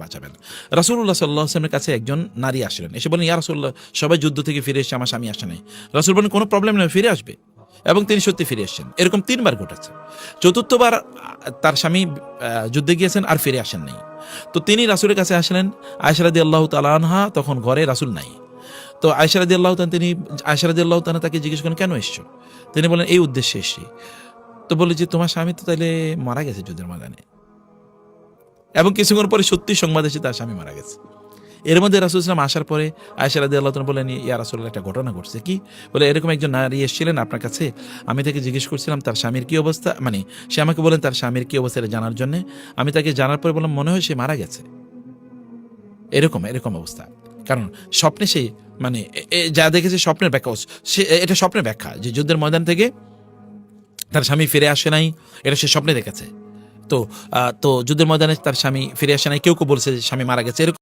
বাঁচাবেন। রাসূলুল্লাহ সাল্লাল্লাহু আলাইহি ওয়াসাল্লামের কাছে একজন নারী আসলেন, এসে বলেন, ইয়া রাসূলুল্লাহ, সবাই যুদ্ধ থেকে ফিরে এসেছে, আমার স্বামী আসে নাই। রাসূল বলেন, কোনো প্রবলেম নেই, ফিরে আসবে। এবং তিনি সত্যি ফিরে এসেছেন। এরকম ৩ বার ঘটেছে। চতুর্থবার তার স্বামী যুদ্ধে গিয়েছেন আর ফিরে আসেন নাই। তো তিনি রাসূলের কাছে আসলেন। আয়েশা রাদিয়াল্লাহু তাআলা আনহা তখন ঘরে, রাসূল নাই। তো আয়েশা রাদিয়াল্লাহু তাআলা তাকে জিজ্ঞেস করেন, কেন এসছো? তিনি বলেন, এই উদ্দেশ্যে এসেছি। তো বলে যে, তোমার স্বামী তো তাইলে মারা গেছে যুদ্ধের ময়দানে। এবং কিছুক্ষণ পরে সত্যি সংবাদ এসে তার স্বামী মারা গেছে। এর মধ্যে রাসূল সাল্লাল্লাহু আলাইহি ওয়াসাল্লাম আসার পরে আয়েশা রাদিয়াল্লাহু তাআলা বলেন, ইয়া রাসূলুল্লাহ, একটা ঘটনা ঘটছে। কি? বলে, এরকম একজন নারী এসেছিলেন আপনার কাছে, আমি তাকে জিজ্ঞেস করছিলাম তার স্বামীর কি অবস্থা, মানে সে আমাকে বলেন তার স্বামীর কি অবস্থা এটা জানার জন্য। আমি তাকে জানার পরে বললাম, মনে হয় সে মারা গেছে। এরকম অবস্থা। কারণ স্বপ্নে সে মানে যা দেখেছে স্বপ্নের ব্যাখ্যা, সে এটা স্বপ্নের ব্যাখ্যা যে যুদ্ধের ময়দান থেকে তার স্বামী ফিরে আসে নাই, এটা সে স্বপ্নে দেখেছে। তো যুদ্ধের ময়দানে তার স্বামী ফিরে আসে নাই, কেউ বলছে যে স্বামী মারা গেছে, এরকম